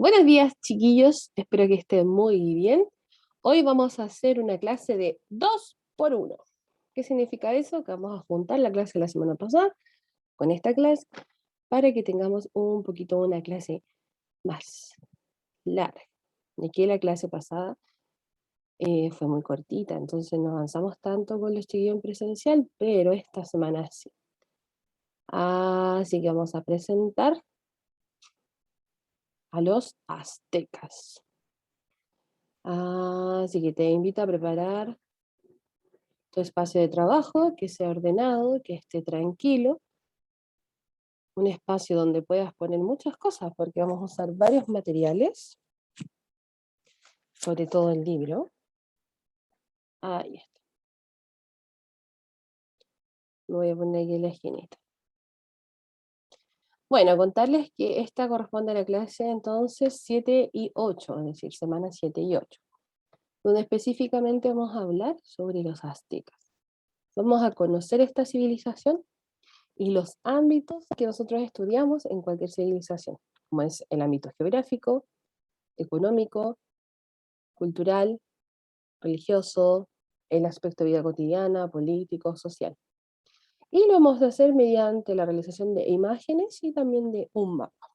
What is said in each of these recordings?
Buenos días, chiquillos. Espero que estén muy bien. Hoy vamos a hacer una clase de 2 por 1. ¿Qué significa eso? Que vamos a juntar la clase de la semana pasada con esta clase para que tengamos un poquito una clase más larga. Y aquí la clase pasada fue muy cortita, entonces no avanzamos tanto con los chiquillos en presencial, pero esta semana sí. Así que vamos a presentar a los aztecas. Así que te invito a preparar tu espacio de trabajo, que sea ordenado, que esté tranquilo, un espacio donde puedas poner muchas cosas, porque vamos a usar varios materiales, sobre todo el libro. Ahí está. Me voy a poner aquí en la esquinita. Bueno, contarles que esta corresponde a la clase entonces 7 y 8, es decir, semanas 7 y 8, donde específicamente vamos a hablar sobre los aztecas. Vamos a conocer esta civilización y los ámbitos que nosotros estudiamos en cualquier civilización, como es el ámbito geográfico, económico, cultural, religioso, el aspecto de vida cotidiana, político, social. Y lo vamos a hacer mediante la realización de imágenes y también de un mapa.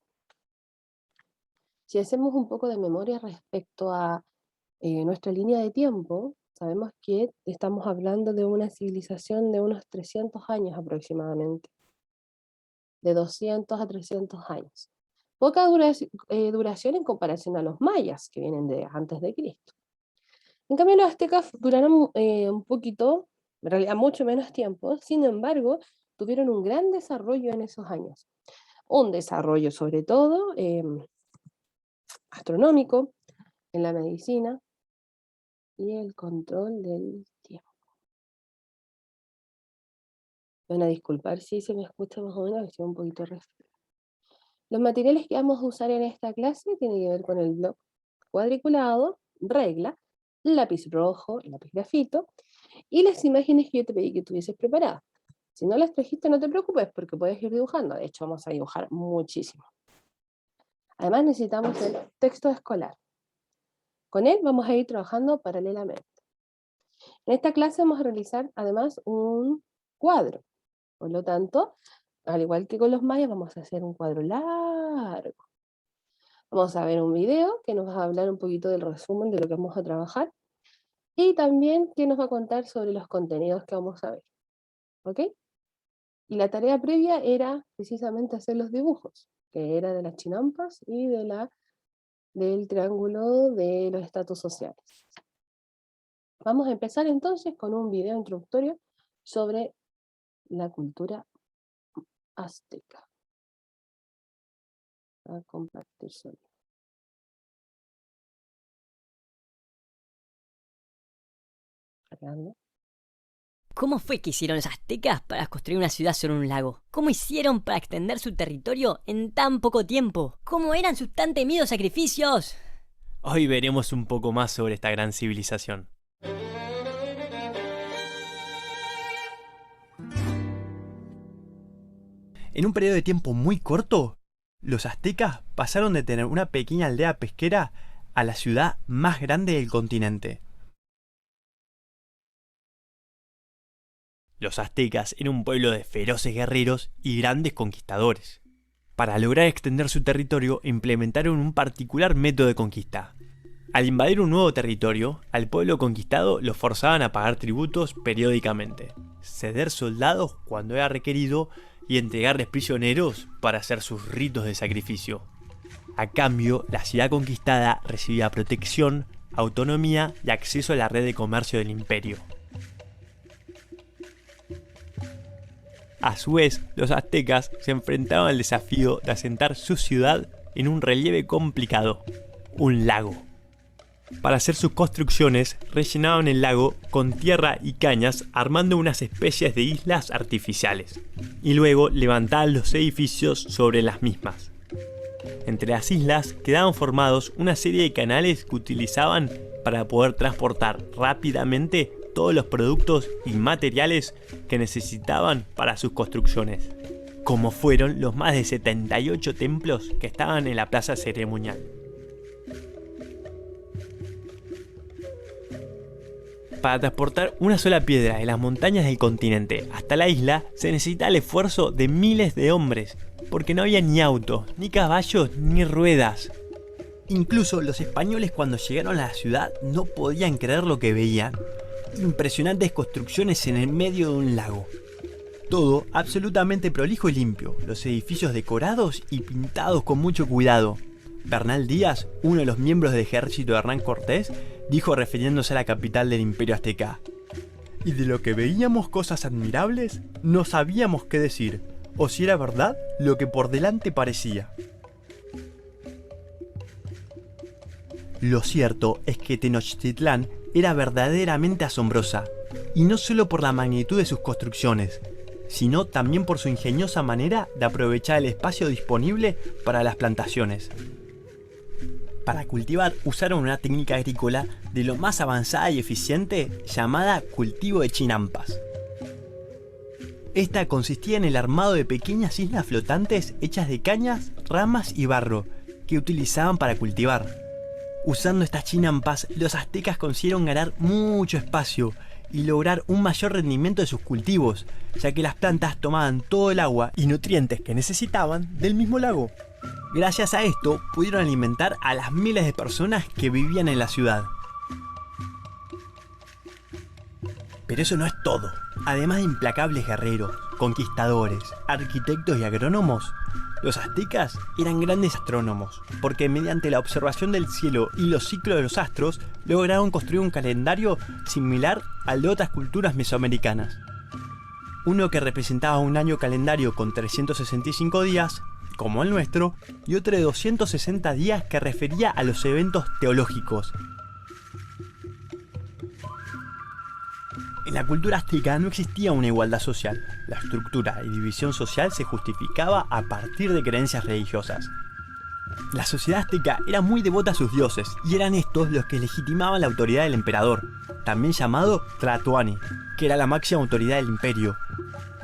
Si hacemos un poco de memoria respecto a nuestra línea de tiempo, sabemos que estamos hablando de una civilización de unos 300 años aproximadamente, de 200 a 300 años. Poca duración en comparación a los mayas, que vienen de antes de Cristo. En cambio, los aztecas duraron un poquito, en realidad mucho menos tiempo, sin embargo, tuvieron un gran desarrollo en esos años. Un desarrollo sobre todo astronómico, en la medicina y el control del tiempo. Van a disculpar si se me escucha más o menos, estoy un poquito resfriada. Los materiales que vamos a usar en esta clase tienen que ver con el bloc cuadriculado, regla, lápiz rojo, lápiz grafito, y las imágenes que yo te pedí que tuvieses preparadas. Si no las trajiste, no te preocupes, porque puedes ir dibujando. De hecho, vamos a dibujar muchísimo. Además, necesitamos el texto escolar. Con él vamos a ir trabajando paralelamente. En esta clase vamos a realizar, además, un cuadro. Por lo tanto, al igual que con los mayas, vamos a hacer un cuadro largo. Vamos a ver un video que nos va a hablar un poquito del resumen de lo que vamos a trabajar y también que nos va a contar sobre los contenidos que vamos a ver. ¿Ok? Y la tarea previa era precisamente hacer los dibujos, que era de las chinampas y del triángulo de los estatus sociales. Vamos a empezar entonces con un video introductorio sobre la cultura azteca. A compartir sonido. Cargando. ¿Cómo fue que hicieron los aztecas para construir una ciudad sobre un lago? ¿Cómo hicieron para extender su territorio en tan poco tiempo? ¿Cómo eran sus tan temidos sacrificios? Hoy veremos un poco más sobre esta gran civilización. En un periodo de tiempo muy corto, los aztecas pasaron de tener una pequeña aldea pesquera a la ciudad más grande del continente. Los aztecas eran un pueblo de feroces guerreros y grandes conquistadores. Para lograr extender su territorio, implementaron un particular método de conquista. Al invadir un nuevo territorio, al pueblo conquistado lo forzaban a pagar tributos periódicamente, ceder soldados cuando era requerido y entregarles prisioneros para hacer sus ritos de sacrificio. A cambio, la ciudad conquistada recibía protección, autonomía y acceso a la red de comercio del imperio. A su vez, los aztecas se enfrentaban al desafío de asentar su ciudad en un relieve complicado, un lago. Para hacer sus construcciones, rellenaban el lago con tierra y cañas armando unas especies de islas artificiales, y luego levantaban los edificios sobre las mismas. Entre las islas quedaban formados una serie de canales que utilizaban para poder transportar rápidamente todos los productos y materiales que necesitaban para sus construcciones, como fueron los más de 78 templos que estaban en la plaza ceremonial. Para transportar una sola piedra de las montañas del continente hasta la isla se necesita el esfuerzo de miles de hombres, porque no había ni autos, ni caballos, ni ruedas. Incluso los españoles cuando llegaron a la ciudad no podían creer lo que veían. Impresionantes construcciones en el medio de un lago. Todo absolutamente prolijo y limpio, los edificios decorados y pintados con mucho cuidado. Bernal Díaz, uno de los miembros del ejército de Hernán Cortés, dijo refiriéndose a la capital del Imperio Azteca: y de lo que veíamos cosas admirables, no sabíamos qué decir, o si era verdad lo que por delante parecía. Lo cierto es que Tenochtitlán era verdaderamente asombrosa, y no solo por la magnitud de sus construcciones, sino también por su ingeniosa manera de aprovechar el espacio disponible para las plantaciones. Para cultivar usaron una técnica agrícola de lo más avanzada y eficiente llamada cultivo de chinampas. Esta consistía en el armado de pequeñas islas flotantes hechas de cañas, ramas y barro que utilizaban para cultivar. Usando estas chinampas, los aztecas consiguieron ganar mucho espacio y lograr un mayor rendimiento de sus cultivos, ya que las plantas tomaban todo el agua y nutrientes que necesitaban del mismo lago. Gracias a esto pudieron alimentar a las miles de personas que vivían en la ciudad. Pero eso no es todo. Además de implacables guerreros, conquistadores, arquitectos y agrónomos, los aztecas eran grandes astrónomos, porque mediante la observación del cielo y los ciclos de los astros lograron construir un calendario similar al de otras culturas mesoamericanas. Uno que representaba un año calendario con 365 días, como el nuestro, y otro de 260 días que refería a los eventos teológicos. En la cultura azteca no existía una igualdad social. La estructura y división social se justificaba a partir de creencias religiosas. La sociedad azteca era muy devota a sus dioses, y eran estos los que legitimaban la autoridad del emperador, también llamado Tlatoani, que era la máxima autoridad del imperio.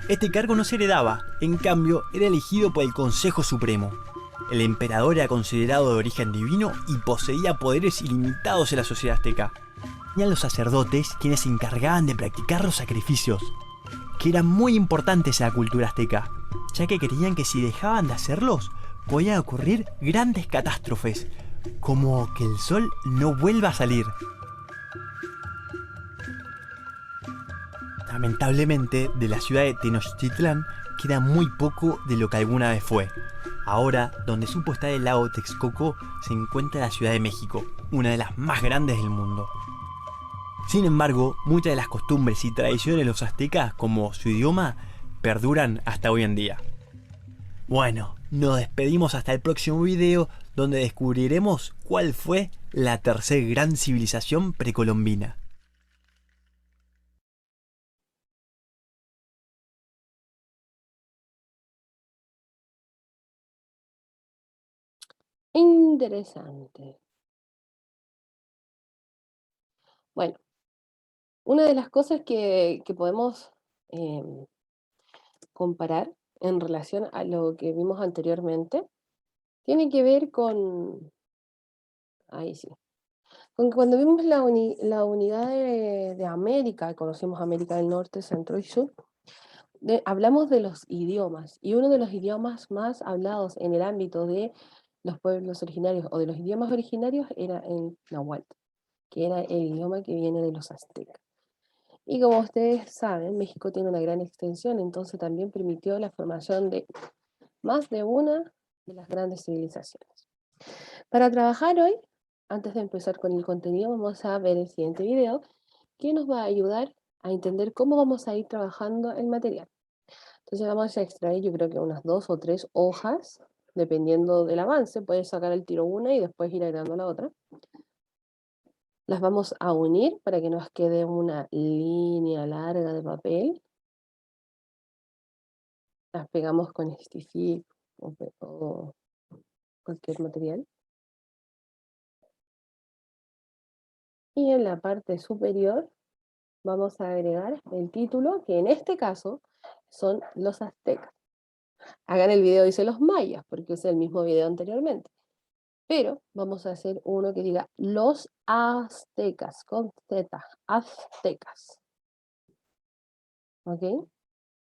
Este cargo no se heredaba, en cambio era elegido por el Consejo Supremo. El emperador era considerado de origen divino y poseía poderes ilimitados en la sociedad azteca. Tenían los sacerdotes quienes se encargaban de practicar los sacrificios, que eran muy importantes en la cultura azteca, ya que creían que si dejaban de hacerlos, podían ocurrir grandes catástrofes, como que el sol no vuelva a salir. Lamentablemente, de la ciudad de Tenochtitlán queda muy poco de lo que alguna vez fue. Ahora, donde supo estar el lago Texcoco, se encuentra la Ciudad de México, una de las más grandes del mundo. Sin embargo, muchas de las costumbres y tradiciones de los aztecas, como su idioma, perduran hasta hoy en día. Bueno, nos despedimos hasta el próximo video, donde descubriremos cuál fue la tercer gran civilización precolombina. Interesante. Bueno, una de las cosas que podemos comparar en relación a lo que vimos anteriormente tiene que ver con, ahí sí, con que cuando vimos la unidad de América, conocemos América del Norte, Centro y Sur, hablamos de los idiomas, y uno de los idiomas más hablados en el ámbito de los pueblos originarios o de los idiomas originarios era el náhuatl, que era el idioma que viene de los aztecas. Y como ustedes saben, México tiene una gran extensión, entonces también permitió la formación de más de una de las grandes civilizaciones. Para trabajar hoy, antes de empezar con el contenido, vamos a ver el siguiente video, que nos va a ayudar a entender cómo vamos a ir trabajando el material. Entonces vamos a extraer, yo creo que unas 2 o 3 hojas, dependiendo del avance, puedes sacar al tiro una y después ir agregando la otra. Las vamos a unir para que nos quede una línea larga de papel. Las pegamos con Stick o cualquier material. Y en la parte superior vamos a agregar el título, que en este caso son los aztecas. Acá en el video dice los mayas, porque es el mismo video anteriormente. Pero vamos a hacer uno que diga los aztecas, con Z, aztecas. ¿Ok?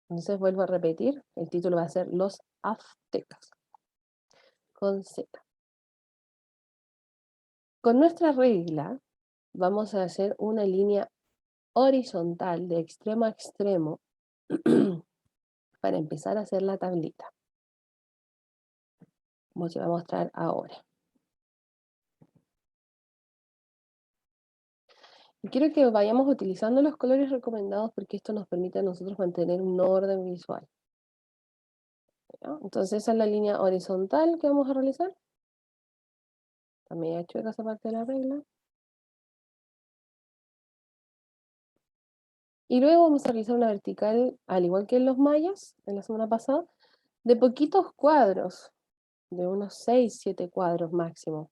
Entonces vuelvo a repetir, el título va a ser Los aztecas, con Z. Con nuestra regla vamos a hacer una línea horizontal de extremo a extremo para empezar a hacer la tablita, como se va a mostrar ahora. Y quiero que vayamos utilizando los colores recomendados porque esto nos permite a nosotros mantener un orden visual. ¿Ya? Entonces esa es la línea horizontal que vamos a realizar. También he hecho esa parte de la regla. Y luego vamos a realizar una vertical, al igual que en los mayas, en la semana pasada, de poquitos cuadros, de unos 6, 7 cuadros máximo.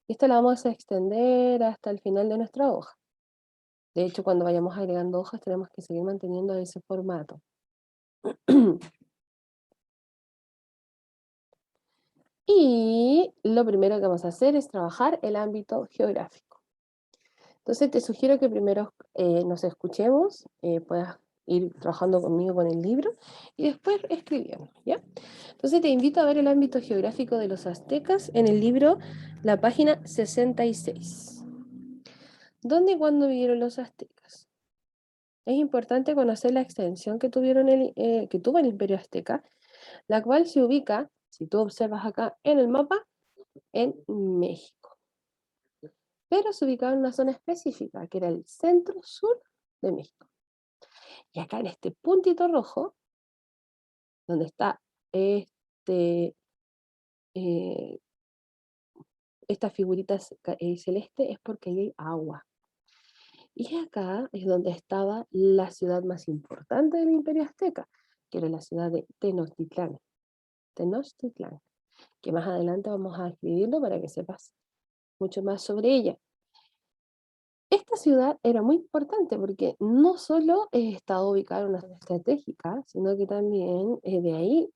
Esta la vamos a extender hasta el final de nuestra hoja. De hecho, cuando vayamos agregando hojas, tenemos que seguir manteniendo ese formato. Y lo primero que vamos a hacer es trabajar el ámbito geográfico. Entonces te sugiero que primero nos escuchemos, puedas ir trabajando conmigo con el libro y después escribiendo, ¿ya? Entonces te invito a ver el ámbito geográfico de los aztecas en el libro, la página 66. ¿Dónde y cuándo vivieron los aztecas? Es importante conocer la extensión que tuvo el Imperio Azteca, la cual se ubica, si tú observas acá en el mapa, en México. Pero se ubicaba en una zona específica, que era el centro-sur de México. Y acá en este puntito rojo, donde está este, eh, esta figurita celeste, es porque ahí hay agua. Y acá es donde estaba la ciudad más importante del Imperio Azteca, que era la ciudad de Tenochtitlán. Tenochtitlán, que más adelante vamos a escribirlo para que sepas mucho más sobre ella. Esta ciudad era muy importante porque no solo estaba ubicada en una zona estratégica, sino que también de ahí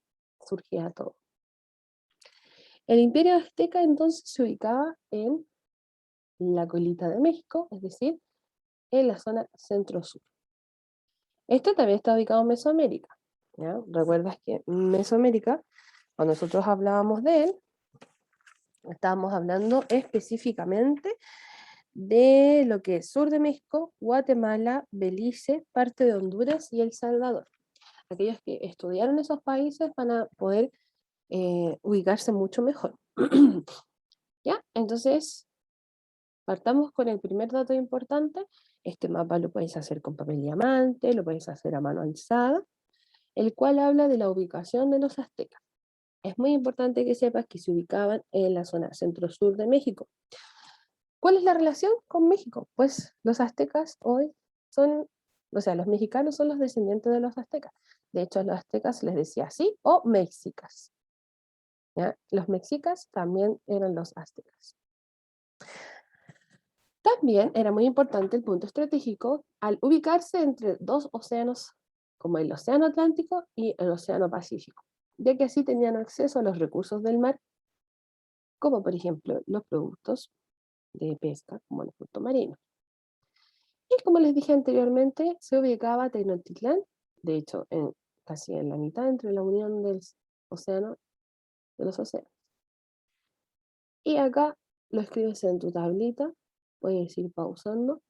surgía todo. El Imperio Azteca entonces se ubicaba en la colita de México, es decir, en la zona centro-sur. Esto también está ubicado en Mesoamérica, ¿ya? Recuerdas que Mesoamérica, cuando nosotros hablábamos de él, estábamos hablando específicamente de lo que es sur de México, Guatemala, Belice, parte de Honduras y El Salvador. Aquellos que estudiaron esos países van a poder ubicarse mucho mejor. ¿Ya? Entonces, partamos con el primer dato importante. Este mapa lo puedes hacer con papel diamante, lo puedes hacer a mano alzada, el cual habla de la ubicación de los aztecas. Es muy importante que sepas que se ubicaban en la zona centro-sur de México. ¿Cuál es la relación con México? Pues los aztecas hoy son, o sea, los mexicanos son los descendientes de los aztecas. De hecho, a los aztecas les decía así, o mexicas. ¿Ya? Los mexicas también eran los aztecas. También era muy importante el punto estratégico al ubicarse entre dos océanos, como el Océano Atlántico y el Océano Pacífico, ya que así tenían acceso a los recursos del mar, como por ejemplo los productos de pesca, como el fruto marino. Y como les dije anteriormente, se ubicaba Tenochtitlán, de hecho, casi en la mitad entre la unión del océano, de los océanos. Y acá lo escribes en tu tablita, puedes ir pausando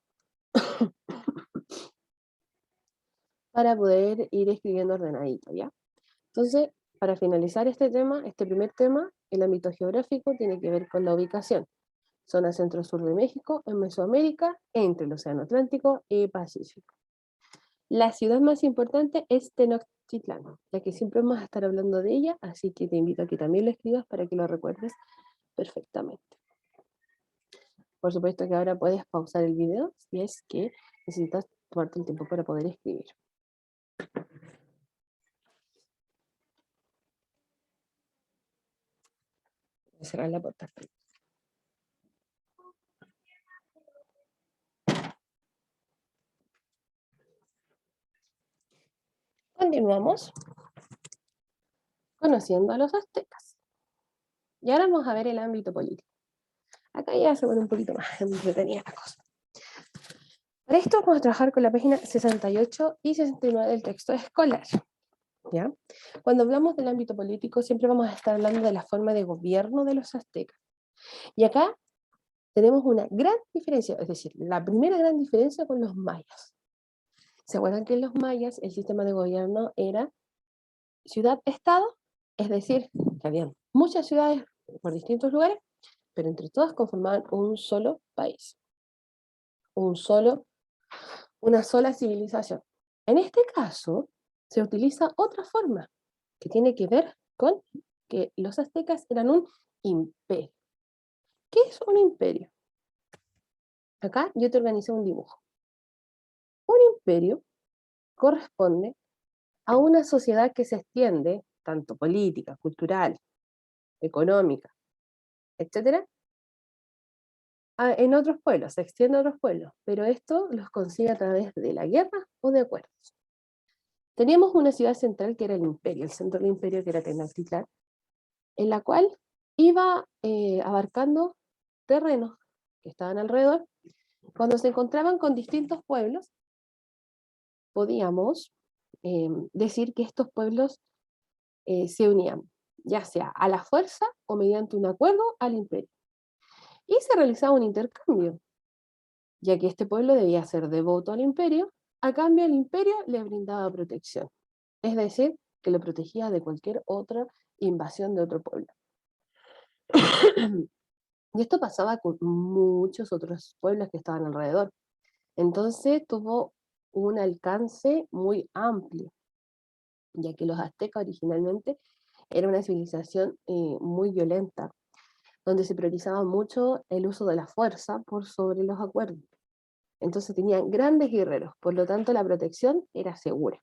para poder ir escribiendo ordenadito, ¿ya? Entonces, para finalizar este tema, este primer tema, el ámbito geográfico tiene que ver con la ubicación. Zona centro-sur de México, en Mesoamérica, entre el Océano Atlántico y Pacífico. La ciudad más importante es Tenochtitlán, ya que siempre vamos a estar hablando de ella, así que te invito a que también lo escribas para que lo recuerdes perfectamente. Por supuesto que ahora puedes pausar el video si es que necesitas tomarte el tiempo para poder escribir. Voy a cerrar la puerta. Continuamos conociendo a los aztecas. Y ahora vamos a ver el ámbito político. Acá ya se pone un poquito más entretenida la cosa. Para esto vamos a trabajar con la página 68 y 69 del texto escolar. ¿Ya? Cuando hablamos del ámbito político siempre vamos a estar hablando de la forma de gobierno de los aztecas. Y acá tenemos una gran diferencia, es decir, la primera gran diferencia con los mayas. ¿Se acuerdan que en los mayas el sistema de gobierno era ciudad-estado? Es decir, que había muchas ciudades por distintos lugares, pero entre todas conformaban un solo país, una sola civilización. En este caso, se utiliza otra forma, que tiene que ver con que los aztecas eran un imperio. ¿Qué es un imperio? Acá yo te organicé un dibujo. Un imperio corresponde a una sociedad que se extiende, tanto política, cultural, económica, etcétera, en otros pueblos, se extiende a otros pueblos, pero esto los consigue a través de la guerra o de acuerdos. Teníamos una ciudad central que era el imperio, el centro del imperio que era Tenochtitlán, en la cual iba abarcando terrenos que estaban alrededor. Cuando se encontraban con distintos pueblos, podíamos decir que estos pueblos se unían, ya sea a la fuerza o mediante un acuerdo al imperio. Y se realizaba un intercambio, ya que este pueblo debía ser devoto al imperio, a cambio el imperio le brindaba protección, es decir, que lo protegía de cualquier otra invasión de otro pueblo. Y esto pasaba con muchos otros pueblos que estaban alrededor. Entonces tuvo un alcance muy amplio, ya que los aztecas originalmente era una civilización muy violenta, donde se priorizaba mucho el uso de la fuerza por sobre los acuerdos. Entonces tenían grandes guerreros, por lo tanto la protección era segura.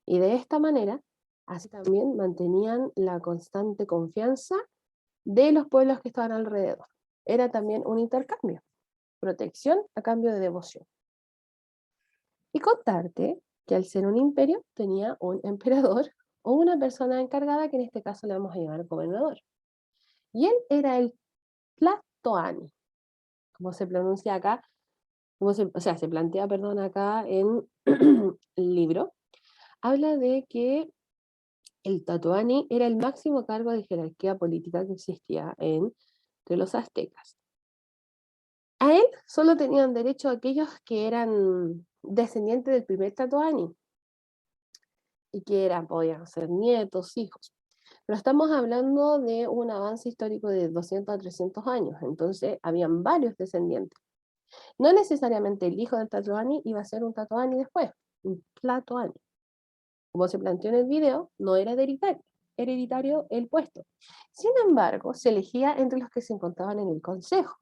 Y de esta manera, así también mantenían la constante confianza de los pueblos que estaban alrededor. Era también un intercambio, protección a cambio de devoción. Y contarte que al ser un imperio tenía un emperador o una persona encargada que en este caso le vamos a llamar gobernador. Y él era el Tlatoani, como se pronuncia acá, o sea, se plantea, perdón, acá en el libro. Habla de que el Tlatoani era el máximo cargo de jerarquía política que existía entre los aztecas. A él solo tenían derecho aquellos que eran descendientes del primer Tlatoani y que podían ser nietos, hijos. Pero estamos hablando de un avance histórico de 200 a 300 años, entonces habían varios descendientes. No necesariamente el hijo del Tlatoani iba a ser un Tlatoani después, un Tlatoani. Como se planteó en el video, no era hereditario el puesto. Sin embargo, se elegía entre los que se encontraban en el consejo.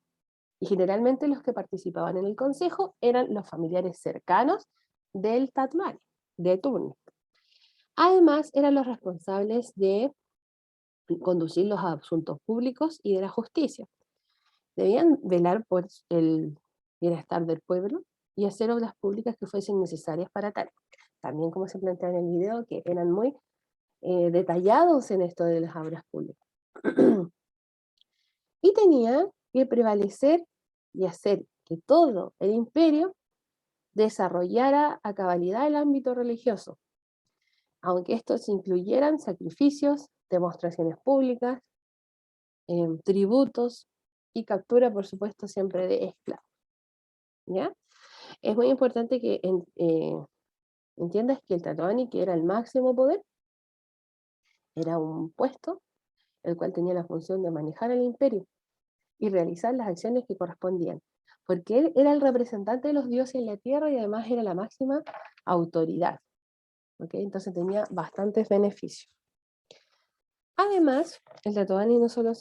Y generalmente los que participaban en el consejo eran los familiares cercanos del Tlatoani, de turno. Además, eran los responsables de conducir los asuntos públicos y de la justicia. Debían velar por el bienestar del pueblo y hacer obras públicas que fuesen necesarias para tal. También, como se plantea en el video, que eran muy detallados en esto de las obras públicas. Y tenía que prevalecer y hacer que todo el imperio desarrollara a cabalidad el ámbito religioso, aunque estos incluyeran sacrificios, demostraciones públicas, tributos y captura, por supuesto, siempre de esclavos. ¿Ya? Es muy importante que entiendas que el Tlatoani, que era el máximo poder, era un puesto el cual tenía la función de manejar el imperio y realizar las acciones que correspondían, porque él era el representante de los dioses en la tierra y además era la máxima autoridad. ¿Okay? Entonces tenía bastantes beneficios. Además, el Tlatoani no solo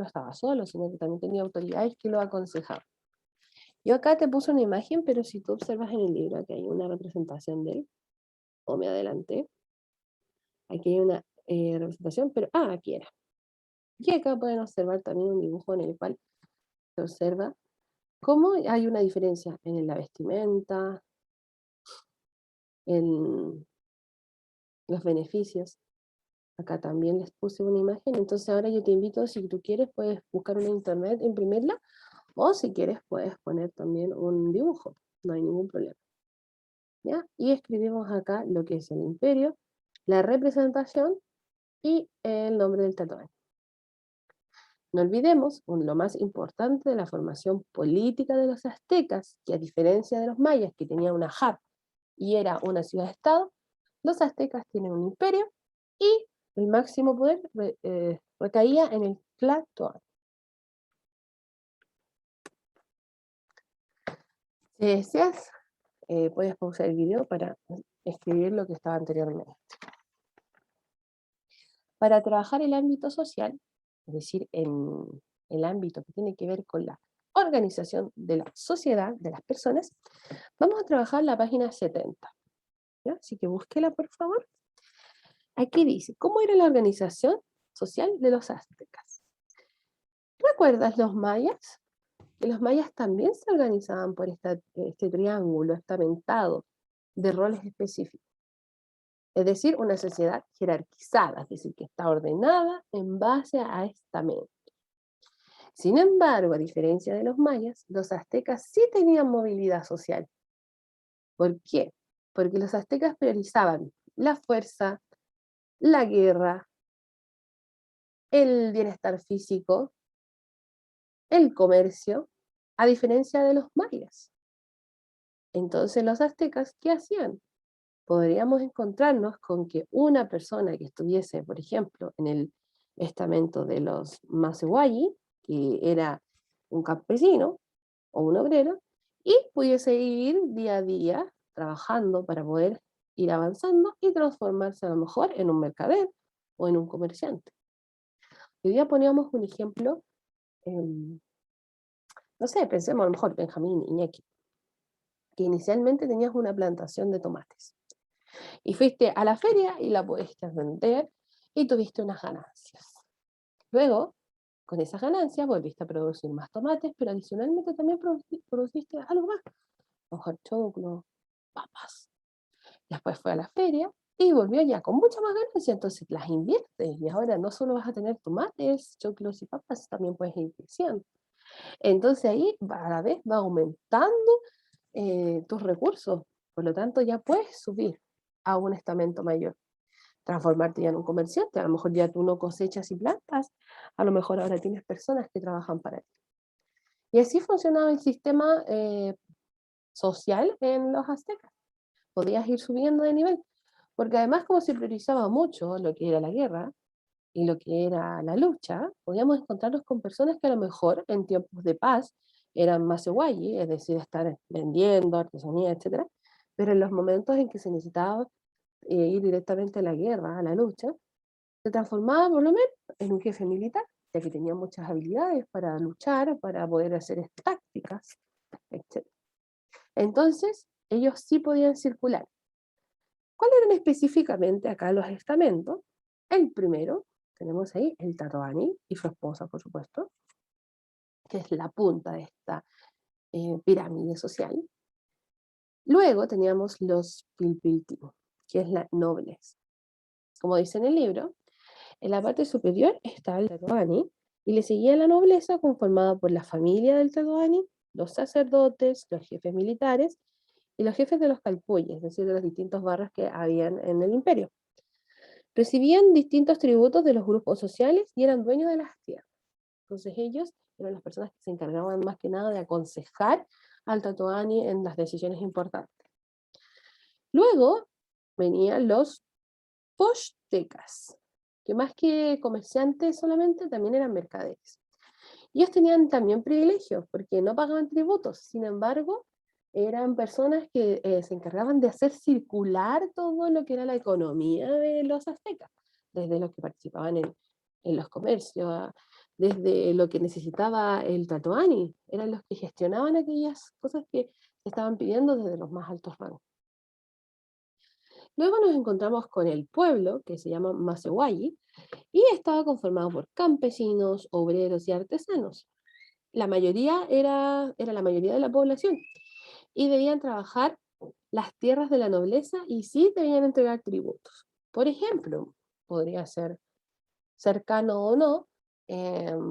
estaba solo, sino que también tenía autoridades que lo aconsejaban. Yo acá te puse una imagen, pero si tú observas en el libro que hay una representación de él, o me adelanté, aquí hay una representación, pero aquí era. Y acá pueden observar también un dibujo en el cual se observa cómo hay una diferencia en la vestimenta, en los beneficios. Acá también les puse una imagen, entonces ahora yo te invito, si tú quieres, puedes buscar una internet, imprimirla, o si quieres puedes poner también un dibujo, no hay ningún problema. ¿Ya? Y escribimos acá lo que es el imperio, la representación y el nombre del tatuaje. No olvidemos lo más importante de la formación política de los aztecas, que a diferencia de los mayas, que tenían una JAP y era una ciudad-estado, los aztecas tienen un imperio y el máximo poder recaía en el Tlatoani. Si deseas, puedes pausar el video para escribir lo que estaba anteriormente. Para trabajar el ámbito social, es decir, en el ámbito que tiene que ver con la organización de la sociedad, de las personas, vamos a trabajar la página 70. ¿Ya? Así que búsquela, por favor. Aquí dice, ¿cómo era la organización social de los aztecas? ¿Recuerdas los mayas? Que los mayas también se organizaban por este triángulo estamentado de roles específicos. Es decir, una sociedad jerarquizada, es decir, que está ordenada en base a estamentos. Sin embargo, a diferencia de los mayas, los aztecas sí tenían movilidad social. ¿Por qué? Porque los aztecas priorizaban la fuerza, la guerra, el bienestar físico, el comercio, a diferencia de los mayas. Entonces los aztecas, ¿qué hacían? Podríamos encontrarnos con que una persona que estuviese, por ejemplo, en el estamento de los Masehuayi, que era un campesino o un obrero, y pudiese ir día a día trabajando para poder ir avanzando y transformarse a lo mejor en un mercader o en un comerciante. Hoy día poníamos un ejemplo, no sé, pensemos a lo mejor Benjamín Iñaki, que inicialmente tenías una plantación de tomates. Y fuiste a la feria y la pudiste vender y tuviste unas ganancias. Luego, con esas ganancias volviste a producir más tomates, pero adicionalmente también produciste algo más. A lo mejor choclo, papas. Después fue a la feria y volvió ya con mucha más ganancia, entonces las inviertes y ahora no solo vas a tener tomates, choclos y papas, también puedes ir creciendo. Entonces ahí a la vez va aumentando tus recursos, por lo tanto ya puedes subir a un estamento mayor, transformarte ya en un comerciante, a lo mejor ya tú no cosechas y plantas, a lo mejor ahora tienes personas que trabajan para ti. Y así funcionaba el sistema social en los aztecas, podías ir subiendo de nivel, porque además como se priorizaba mucho lo que era la guerra y lo que era la lucha, podíamos encontrarnos con personas que a lo mejor en tiempos de paz eran más es decir, estar vendiendo artesanía, etcétera, pero en los momentos en que se necesitaba ir directamente a la guerra, a la lucha, se transformaba por lo menos en un jefe militar, ya que tenía muchas habilidades para luchar, para poder hacer tácticas, etcétera. Entonces, ellos sí podían circular. ¿Cuáles eran específicamente acá los estamentos? El primero, tenemos ahí el Tatoani y su esposa, por supuesto, que es la punta de esta pirámide social. Luego teníamos los Pilpilti, que es la nobleza. Como dice en el libro, en la parte superior estaba el Tatoani y le seguía la nobleza conformada por la familia del Tatoani, los sacerdotes, los jefes militares y los jefes de los calpulles, es decir, de los distintos barrios que habían en el imperio. Recibían distintos tributos de los grupos sociales y eran dueños de las tierras. Entonces ellos eran las personas que se encargaban más que nada de aconsejar al Tatoani en las decisiones importantes. Luego venían los poshtecas, que más que comerciantes solamente, también eran mercaderes. Ellos tenían también privilegios, porque no pagaban tributos, sin embargo, eran personas que se encargaban de hacer circular todo lo que era la economía de los aztecas, desde los que participaban en los comercios, desde lo que necesitaba el Tatoani, eran los que gestionaban aquellas cosas que se estaban pidiendo desde los más altos rangos. Luego nos encontramos con el pueblo, que se llama Masehuayi, y estaba conformado por campesinos, obreros y artesanos. La mayoría era la mayoría de la población, y debían trabajar las tierras de la nobleza y sí debían entregar tributos. Por ejemplo, podría ser cercano o no,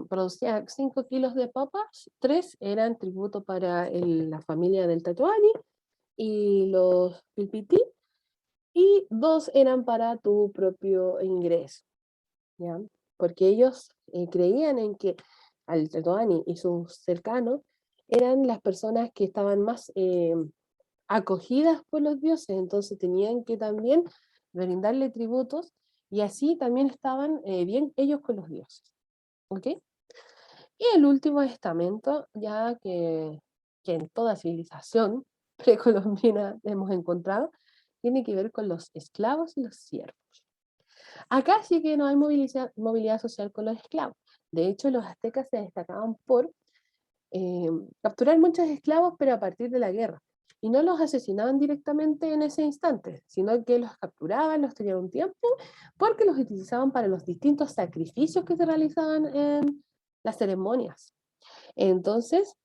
producía 5 kilos de papas, 3 eran tributo para la familia del Tatuani y los Pilpití, y 2 eran para tu propio ingreso, ¿ya? Porque ellos creían en que al Tatuani y sus cercanos eran las personas que estaban más acogidas por los dioses, entonces tenían que también brindarle tributos y así también estaban bien ellos con los dioses. ¿Ok? Y el último estamento, ya que en toda civilización precolombina hemos encontrado, tiene que ver con los esclavos y los siervos. Acá sí que no hay movilidad social con los esclavos. De hecho, los aztecas se destacaban por eh, capturar muchos esclavos, pero a partir de la guerra. Y no los asesinaban directamente en ese instante, sino que los capturaban, los tenían un tiempo, porque los utilizaban para los distintos sacrificios que se realizaban en las ceremonias. Entonces,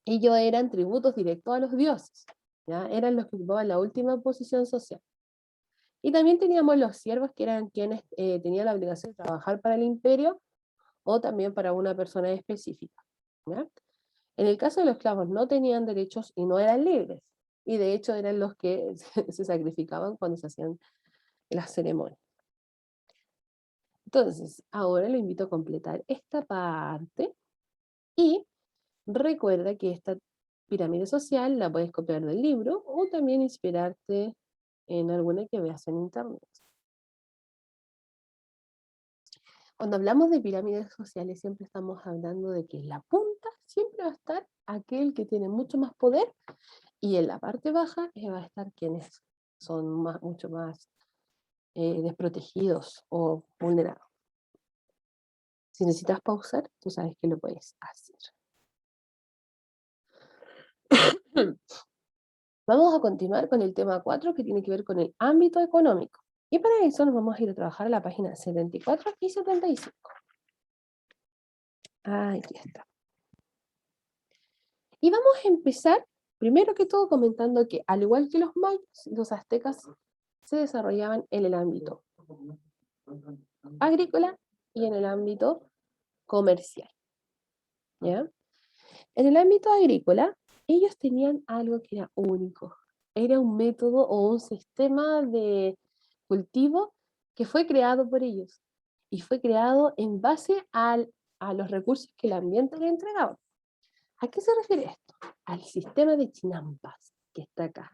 ellos eran tributos directos a los dioses, ¿ya? Eran los que ocupaban la última posición social. Y también teníamos los siervos, que eran quienes tenían la obligación de trabajar para el imperio o también para una persona específica, ¿ya? En el caso de los esclavos no tenían derechos y no eran libres. Y de hecho eran los que se sacrificaban cuando se hacían las ceremonias. Entonces, ahora lo invito a completar esta parte y recuerda que esta pirámide social la puedes copiar del libro o también inspirarte en alguna que veas en internet. Cuando hablamos de pirámides sociales siempre estamos hablando de que en la punta siempre va a estar aquel que tiene mucho más poder y en la parte baja va a estar quienes son mucho más desprotegidos o vulnerados. Si necesitas pausar, tú sabes que lo puedes hacer. Vamos a continuar con el tema 4 que tiene que ver con el ámbito económico. Y para eso nos vamos a ir a trabajar a la página 74 y 75. Aquí está. Y vamos a empezar, primero que todo, comentando que al igual que los mayas, los aztecas se desarrollaban en el ámbito agrícola y en el ámbito comercial, ¿ya? En el ámbito agrícola, ellos tenían algo que era único. Era un método o un sistema de cultivo que fue creado por ellos y fue creado en base a los recursos que el ambiente le entregaba. ¿A qué se refiere esto? Al sistema de chinampas que está acá.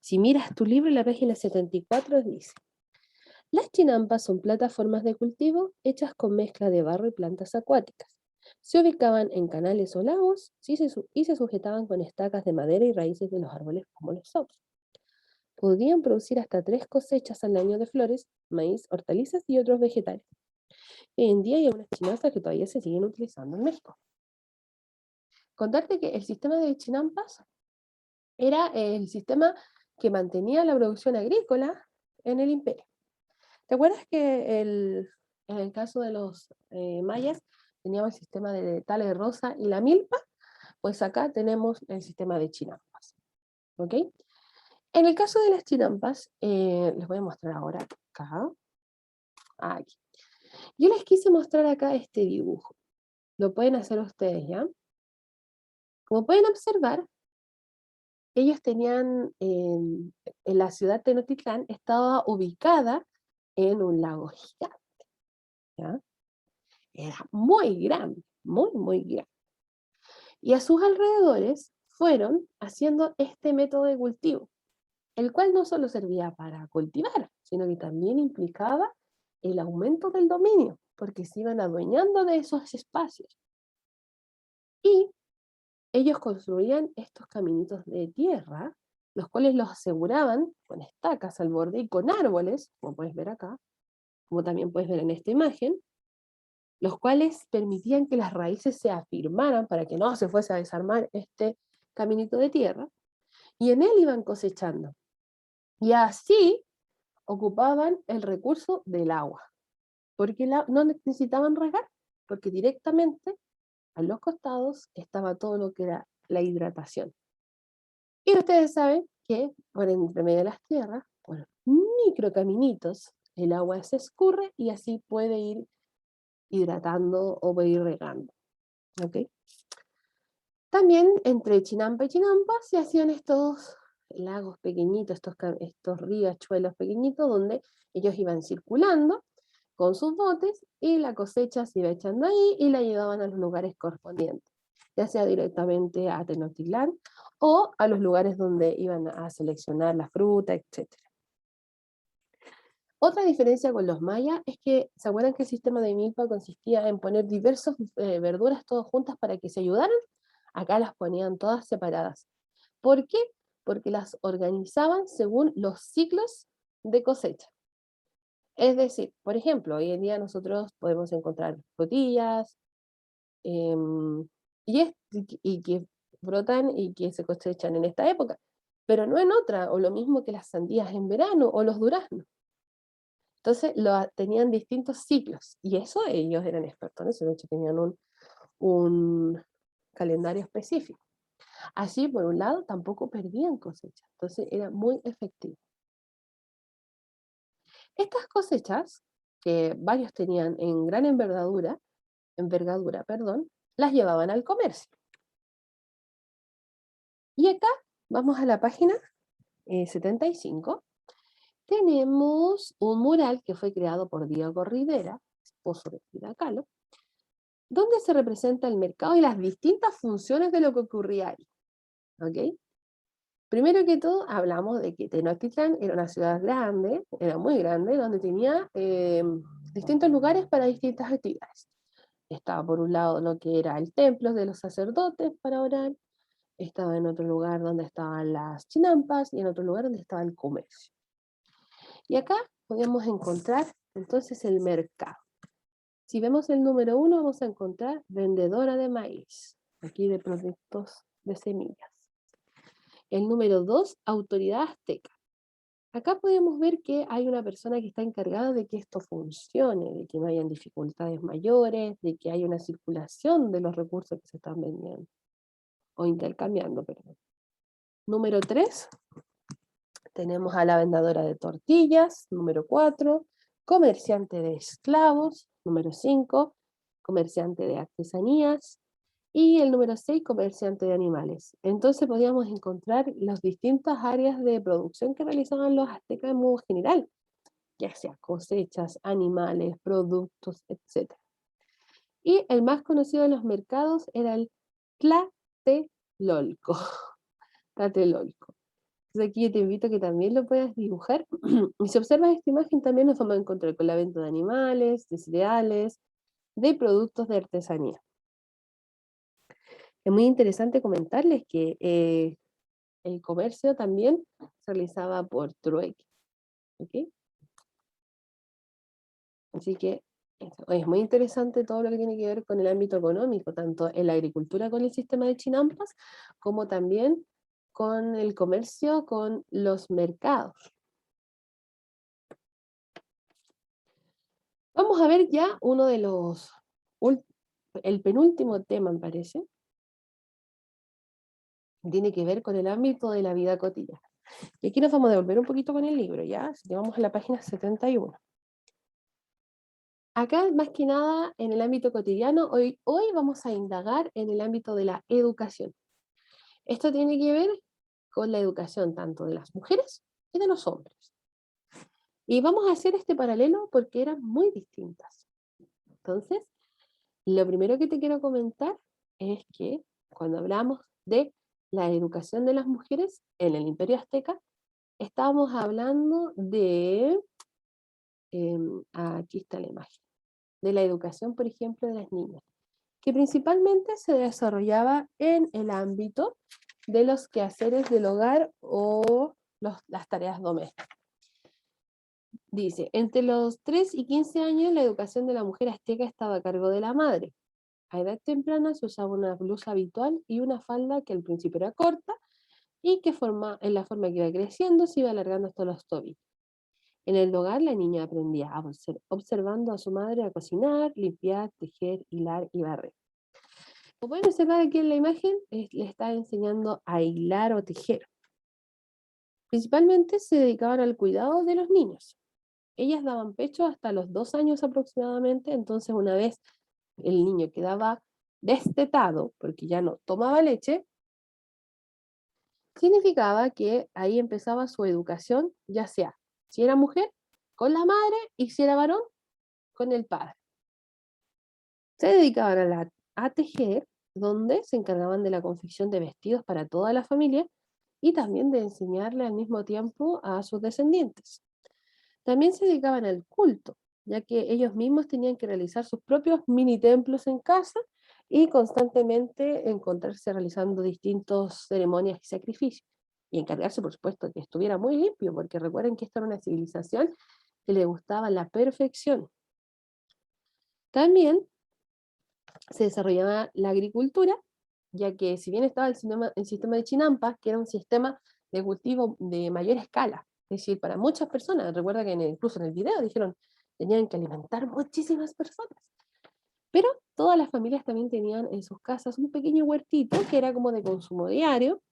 Si miras tu libro, en la página 74 dice: las chinampas son plataformas de cultivo hechas con mezcla de barro y plantas acuáticas. Se ubicaban en canales o lagos y se sujetaban con estacas de madera y raíces de los árboles como los sauces. Podían producir hasta 3 cosechas al año de flores, maíz, hortalizas y otros vegetales. Hoy en día hay algunas chinampas que todavía se siguen utilizando en México. Contarte que el sistema de chinampas era el sistema que mantenía la producción agrícola en el imperio. ¿Te acuerdas que en el caso de los mayas teníamos el sistema de tala de rosa y la milpa? Pues acá tenemos el sistema de chinampas. ¿Ok? En el caso de las chinampas, les voy a mostrar ahora acá. Aquí. Yo les quise mostrar acá este dibujo. Lo pueden hacer ustedes, ¿ya? Como pueden observar, ellos tenían, en la ciudad de Tenochtitlán, estaba ubicada en un lago gigante, ¿ya? Era muy grande, muy, muy grande. Y a sus alrededores fueron haciendo este método de cultivo, el cual no solo servía para cultivar, sino que también implicaba el aumento del dominio, porque se iban adueñando de esos espacios. Y ellos construían estos caminitos de tierra, los cuales los aseguraban con estacas al borde y con árboles, como puedes ver acá, como también puedes ver en esta imagen, los cuales permitían que las raíces se afirmaran para que no se fuese a desarmar este caminito de tierra, y en él iban cosechando. Y así ocupaban el recurso del agua, porque no necesitaban regar, porque directamente a los costados estaba todo lo que era la hidratación. Y ustedes saben que por entre medio de las tierras, por microcaminitos, el agua se escurre y así puede ir hidratando o puede ir regando. ¿Ok? También entre Chinampa y Chinampa se hacían estos lagos pequeñitos, estos riachuelos pequeñitos donde ellos iban circulando con sus botes y la cosecha se iba echando ahí y la llevaban a los lugares correspondientes, ya sea directamente a Tenochtitlán o a los lugares donde iban a seleccionar la fruta, etc. Otra diferencia con los mayas es que, ¿se acuerdan que el sistema de milpa consistía en poner diversas verduras todas juntas para que se ayudaran? Acá las ponían todas separadas. ¿Por qué? Porque las organizaban según los ciclos de cosecha. Es decir, por ejemplo, hoy en día nosotros podemos encontrar frutillas y que brotan y que se cosechan en esta época, pero no en otra, o lo mismo que las sandías en verano o los duraznos. Entonces tenían distintos ciclos, y eso ellos eran expertos en eso, de hecho tenían un calendario específico. Así, por un lado, tampoco perdían cosecha, entonces era muy efectivo. Estas cosechas, que varios tenían en gran envergadura, las llevaban al comercio. Y acá, vamos a la página 75, tenemos un mural que fue creado por Diego Rivera, esposo de Frida Kahlo, donde se representa el mercado y las distintas funciones de lo que ocurría ahí. ¿Ok? Primero que todo, hablamos de que Tenochtitlán era una ciudad grande, era muy grande, donde tenía distintos lugares para distintas actividades. Estaba por un lado lo que era el templo de los sacerdotes para orar, estaba en otro lugar donde estaban las chinampas y en otro lugar donde estaba el comercio. Y acá podemos encontrar entonces el mercado. Si vemos el número 1, vamos a encontrar vendedora de maíz, aquí de productos de semillas. El número 2, autoridad azteca. Acá podemos ver que hay una persona que está encargada de que esto funcione, de que no hayan dificultades mayores, de que haya una circulación de los recursos que se están vendiendo, o intercambiando, perdón. Número 3, tenemos a la vendedora de tortillas. Número 4, comerciante de esclavos. Número 5, comerciante de artesanías. Y el número 6, comerciante de animales. Entonces podíamos encontrar las distintas áreas de producción que realizaban los aztecas en modo general, ya sea cosechas, animales, productos, etc. Y el más conocido de los mercados era el Tlatelolco. Tlatelolco. Entonces aquí yo te invito a que también lo puedas dibujar. Y si observas esta imagen también nos vamos a encontrar con la venta de animales, de cereales, de productos de artesanía. Es muy interesante comentarles que el comercio también se realizaba por trueque. ¿Ok? Así que es muy interesante todo lo que tiene que ver con el ámbito económico, tanto en la agricultura con el sistema de chinampas, como también con el comercio, con los mercados. Vamos a ver ya uno de los, el penúltimo tema, me parece, tiene que ver con el ámbito de la vida cotidiana. Y aquí nos vamos a devolver un poquito con el libro, ¿ya? Si vamos a la página 71. Acá, más que nada, en el ámbito cotidiano, hoy vamos a indagar en el ámbito de la educación. Esto tiene que ver con la educación tanto de las mujeres y de los hombres. Y vamos a hacer este paralelo porque eran muy distintas. Entonces, lo primero que te quiero comentar es que cuando hablamos de la educación de las mujeres en el Imperio Azteca, estábamos hablando de, aquí está la imagen, de la educación, por ejemplo, de las niñas, que principalmente se desarrollaba en el ámbito de los quehaceres del hogar o las tareas domésticas. Dice, entre los 3 y 15 años la educación de la mujer azteca estaba a cargo de la madre. A edad temprana se usaba una blusa habitual y una falda que al principio era corta y que en la forma que iba creciendo se iba alargando hasta los tobillos. En el hogar la niña aprendía observando a su madre a cocinar, limpiar, tejer, hilar y barrer. Como pueden observar aquí en la imagen, le está enseñando a hilar o tejer. Principalmente se dedicaban al cuidado de los niños. ellas daban pecho hasta los 2 años aproximadamente, entonces una vez el niño quedaba destetado, porque ya no tomaba leche, significaba que ahí empezaba su educación, ya sea, si era mujer, con la madre, y si era varón, con el padre. Se dedicaban a tejer, donde se encargaban de la confección de vestidos para toda la familia y también de enseñarle al mismo tiempo a sus descendientes. También se dedicaban al culto, ya que ellos mismos tenían que realizar sus propios mini templos en casa y constantemente encontrarse realizando distintas ceremonias y sacrificios. Y encargarse, por supuesto, que estuviera muy limpio, porque recuerden que esta era una civilización que le gustaba la perfección. También se desarrollaba la agricultura, ya que si bien estaba el sistema de Chinampas, que era un sistema de cultivo de mayor escala, es decir, para muchas personas, recuerda que incluso en el video dijeron, tenían que alimentar muchísimas personas, pero todas las familias también tenían en sus casas un pequeño huertito que era como de consumo diario,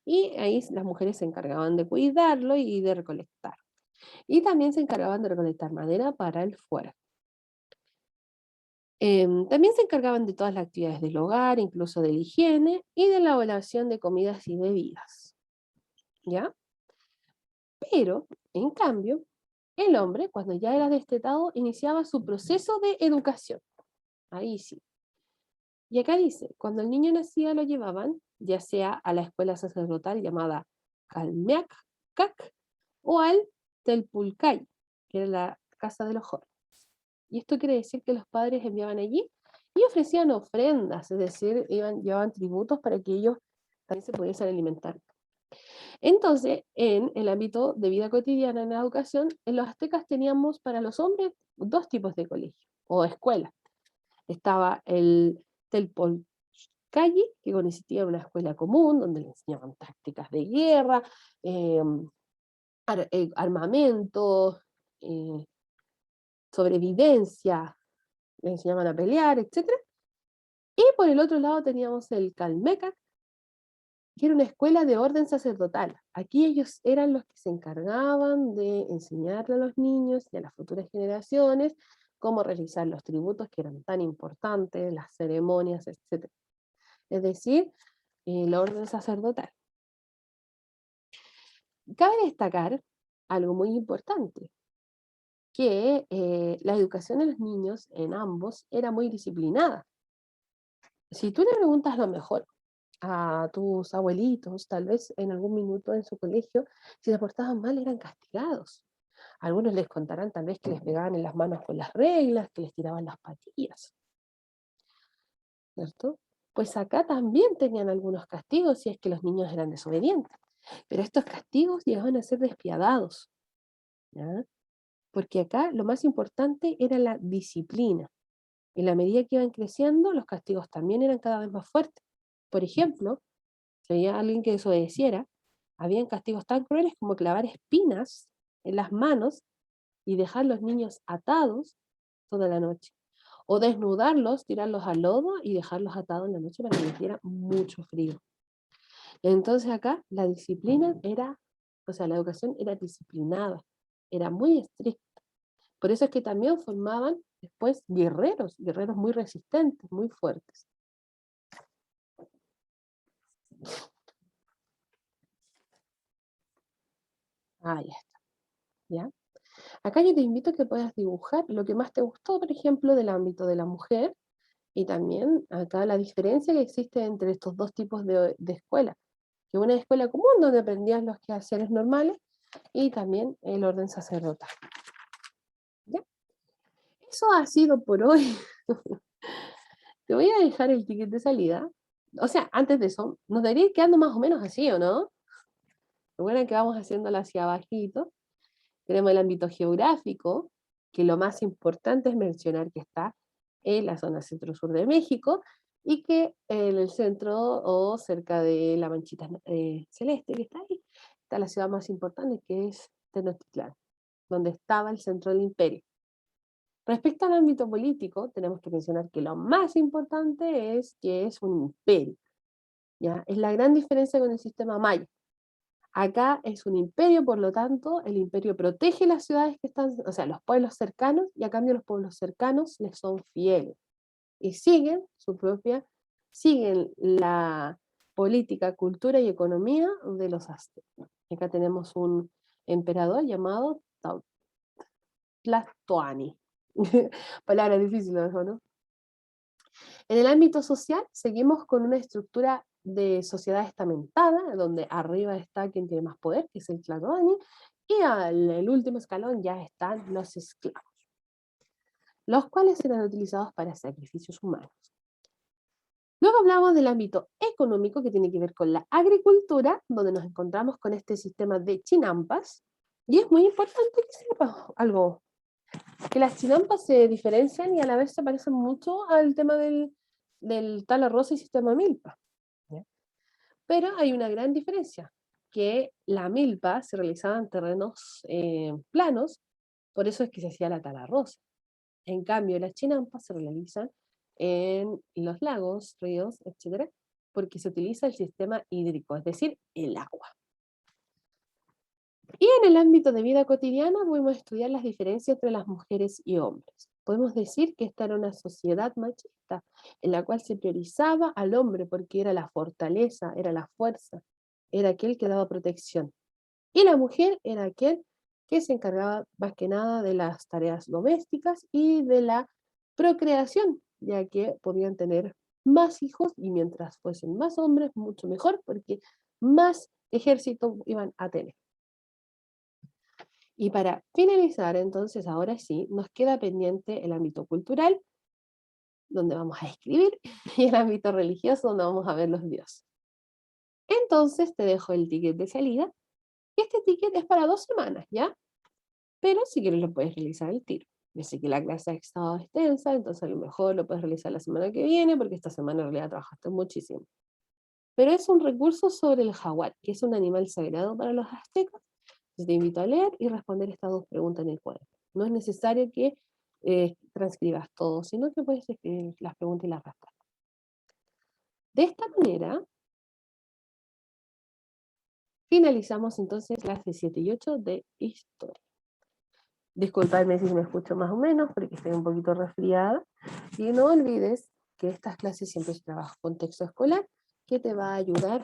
y ahí las mujeres se encargaban de cuidarlo y de recolectar. Y también se encargaban de recolectar madera para el fuego. También se encargaban de todas las actividades del hogar, incluso de la higiene y de la elaboración de comidas y bebidas, ¿ya? Pero, en cambio, el hombre, cuando ya era destetado, iniciaba su proceso de educación. Ahí sí. Y acá dice, cuando el niño nacía lo llevaban, ya sea a la escuela sacerdotal llamada Calmeac o al Telpulcay, que era la casa de los jóvenes. Y esto quiere decir que los padres enviaban allí y ofrecían ofrendas, es decir, llevaban tributos para que ellos también se pudiesen alimentar. Entonces, en el ámbito de vida cotidiana en la educación, en los aztecas teníamos para los hombres dos tipos de colegio o escuela. Estaba el Telpolcayi, que consistía en una escuela común, donde le enseñaban tácticas de guerra, armamento, sobrevivencia, le enseñaban a pelear, etcétera. Y por el otro lado teníamos el Calmecac, que era una escuela de orden sacerdotal. Aquí ellos eran los que se encargaban de enseñarle a los niños y a las futuras generaciones cómo realizar los tributos que eran tan importantes, las ceremonias, etcétera. Es decir, la orden sacerdotal. Cabe destacar algo muy importante, que la educación de los niños en ambos era muy disciplinada. Si tú le preguntas lo mejor a tus abuelitos, tal vez en algún minuto en su colegio, si se portaban mal eran castigados. Algunos les contarán tal vez que les pegaban en las manos con las reglas, que les tiraban las patillas, ¿cierto? Pues acá también tenían algunos castigos si es que los niños eran desobedientes, pero estos castigos llegaban a ser despiadados, ¿ya? Porque acá lo más importante era la disciplina. En la medida que iban creciendo, los castigos también eran cada vez más fuertes. Por ejemplo, si había alguien que desobedeciera, habían castigos tan crueles como clavar espinas en las manos y dejar los niños atados toda la noche. O desnudarlos, tirarlos al lodo y dejarlos atados en la noche para que les diera mucho frío. Entonces acá la disciplina era, o sea, la educación era disciplinada, era muy estricta. Por eso es que también formaban después guerreros, guerreros muy resistentes, muy fuertes. Ahí está, ¿ya? Acá yo te invito a que puedas dibujar lo que más te gustó, por ejemplo, del ámbito de la mujer, y también acá la diferencia que existe entre estos dos tipos de escuela, que una escuela común donde aprendías los quehaceres normales y también el orden sacerdotal. ¿Ya? Eso ha sido por hoy. Te voy a dejar el ticket de salida. O sea, antes de eso, nos debería ir quedando más o menos así, ¿o no? Recuerden que vamos haciéndolo hacia abajito. Tenemos el ámbito geográfico, que lo más importante es mencionar que está en la zona centro-sur de México y que en el centro o cerca de la manchita celeste que está ahí, está la ciudad más importante que es Tenochtitlán, donde estaba el centro del imperio. Respecto al ámbito político, tenemos que mencionar que lo más importante es que es un imperio, ¿ya? Es la gran diferencia con el sistema maya. Acá es un imperio, por lo tanto, el imperio protege las ciudades que están, o sea, los pueblos cercanos, y a cambio los pueblos cercanos les son fieles y siguen la política, cultura y economía de los aztecas. Acá tenemos un emperador llamado Tlatoani. Palabra difícil, ¿no? En el ámbito social, seguimos con una estructura de sociedad estamentada, donde arriba está quien tiene más poder, que es el Tlatoani, y el último escalón ya están los esclavos, los cuales eran utilizados para sacrificios humanos. Luego hablamos del ámbito económico, que tiene que ver con la agricultura, donde nos encontramos con este sistema de chinampas, y es muy importante que sepas algo, que las chinampas se diferencian y a la vez se parecen mucho al tema del tala rosa y sistema milpa. ¿Ya? Pero hay una gran diferencia, que la milpa se realizaba en terrenos planos, por eso es que se hacía la tala rosa. En cambio, las chinampas se realizan en los lagos, ríos, etcétera, porque se utiliza el sistema hídrico, es decir, el agua. Y en el ámbito de vida cotidiana podemos estudiar las diferencias entre las mujeres y hombres. Podemos decir que esta era una sociedad machista, en la cual se priorizaba al hombre porque era la fortaleza, era la fuerza, era aquel que daba protección. Y la mujer era aquel que se encargaba más que nada de las tareas domésticas y de la procreación, ya que podían tener más hijos y mientras fuesen más hombres, mucho mejor, porque más ejército iban a tener. Y para finalizar, entonces, ahora sí, nos queda pendiente el ámbito cultural, donde vamos a escribir, y el ámbito religioso, donde vamos a ver los dioses. Entonces, te dejo el ticket de salida. Este ticket es para 2 semanas, ¿ya? Pero si quieres lo puedes realizar al tiro. Yo sé que la clase ha estado extensa, entonces a lo mejor lo puedes realizar la semana que viene, porque esta semana en realidad trabajaste muchísimo. Pero es un recurso sobre el jaguar, que es un animal sagrado para los aztecas. Entonces te invito a leer y responder estas 2 preguntas en el cuadro. No es necesario que transcribas todo, sino que puedes escribir las preguntas y las respuestas. De esta manera, finalizamos entonces clases 7 y 8 de historia. Disculpadme si me escucho más o menos, porque estoy un poquito resfriada. Y no olvides que estas clases siempre es trabajo con texto escolar, que te va a ayudar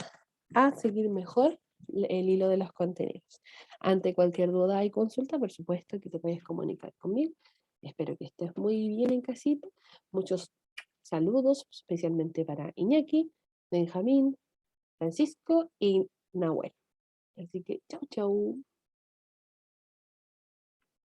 a seguir mejor el hilo de los contenidos. Ante cualquier duda y consulta, por supuesto que te puedes comunicar conmigo. Espero que estés muy bien en casita. Muchos saludos, especialmente para Iñaki, Benjamín, Francisco y Nahuel. Así que chau, chau.